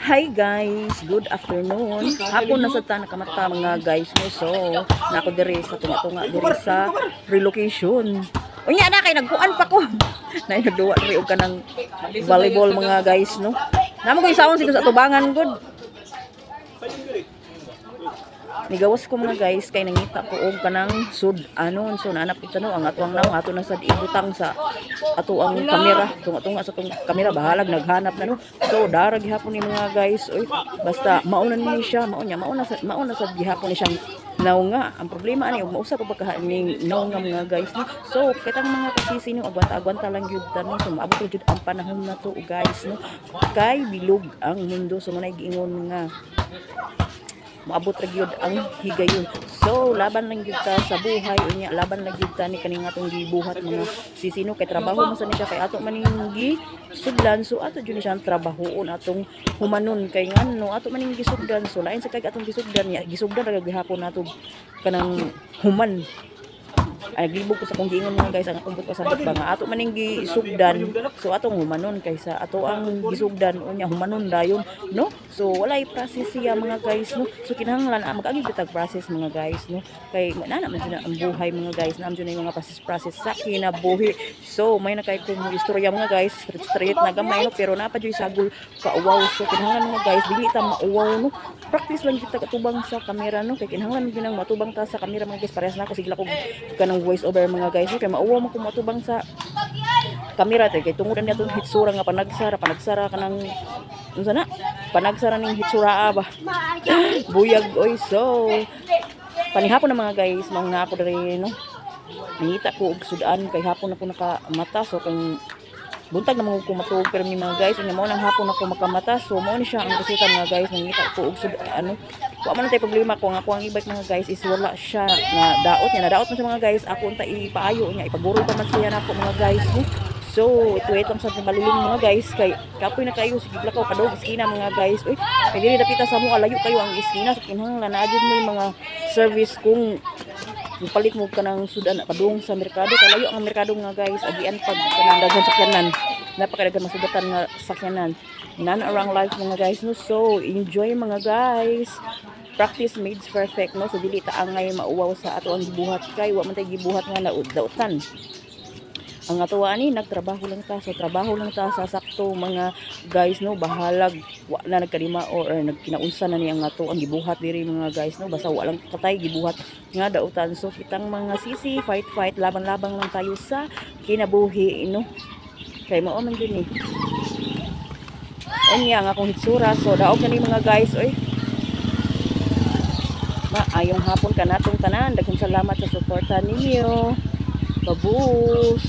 Hi guys, good afternoon. Hapon na sa nakamata mga guys no. So, nako diri sa tunga-tunga diri sa relocation. Unya na kay nagkuan pa ko. Nay nagduwa diri og kanang volleyball mga guys no. Namo ko isaon siguro sa tubangan good. Nigawas ko mga guys kay nangita ko og kanang sud anon so naanap ko tanong ang atuang naw ato na sa ibutang sa ato ang kamera tunga-tunga sa tong kamera bahalag naghanap na no. So darag gihapon ni mga guys oy basta maunan ni siya mauna sa gihapon ni siyang naw nga ang problema ani og mausa ko pagka ning naw nga mga guys no. So kitang mga kasisi no agwanta lang gyud ta no so maabot gyud ang panahon na to guys no kay bilog ang mundo so manay giingon nga maabot ra gyud ang higayon. So laban lang gyud ta sa buhay unya laban lang gyud ta ni kaning atong gibuhat mga sisino kay trabaho man sa siya kay ato maning gisugdan so ato jud ni siyang trabahoon atong humanon kay ngano ato maning gisugdan so lain sa kay atong gisugdan niya gisugdan ra gihapon nato kanang human ay gilbog ko sa kong giingon mga guys ang akong pasabot ba nga ato maning gisugdan so atong humanon kaysa ato ang gisugdan unya humanon dayon no so walay process siya mga guys no so kinahanglan mag-agi bitag process mga guys no kay nana man sila ang buhay mga guys naam jud mga process sa kinabuhi so may na kay kung istorya mga guys straight na gamay no pero napa jud sagol kauwaw so kinahanglan mga guys dili ta mauwaw no practice lang kita katubang sa camera no kay kinahanglan ginang matubang ta sa camera mga guys parehas na ako sigla ko kanang voice over mga guys kay mauwa man ko matubang sa kamera tay kay tungod niya tong hitsura nga panagsara kanang unsa na panagsara ning hitsura ba buyag oy so panihapon na mga guys mga ako diri no nangita ko og sudan kay hapon ako nakamata so kung buntag naman ko matulog pero ni mga guys unya mao nang hapon ako makamata so mao ni siya ang resulta mga guys nangita ko og sudan wa man tay problema ko nga ako ang e-bike mga guys is wala siya nga daot niya nadaot man sa mga guys ako unta ipaayo niya ipagurol pa man siya nako mga guys no? So ituwait lang sa maliling mga guys kay kapoy na kayo sige lakaw kadog iskina mga guys uy kay dili dapita sa mo alayo kayo ang iskina so kinahanglan na adjud mo mga service kung palit mo kanang sudan padung sa merkado kay layo ang merkado mga guys agian pag kanang daghan sakyanan napakadagan masugatan nga sakyanan none around life mga guys no so enjoy mga guys practice makes perfect no so dili ta angay mauwaw sa ato ang gibuhat kay wa man tay gibuhat nga naud-dautan ang atuwa ni nagtrabaho lang ta so trabaho lang ta sa sakto mga guys no bahalag wa na nagkalima or nagkinaunsa na ni ang ato ang gibuhat diri mga guys no basta wa lang katay gibuhat nga dautan so kitang mga sisi fight laban-laban lang tayo sa kinabuhi no kay mao man din eh unya nga akong hitsura so daog na ni mga guys oy maayong hapon kanatong tanan daghang salamat sa suporta ninyo babus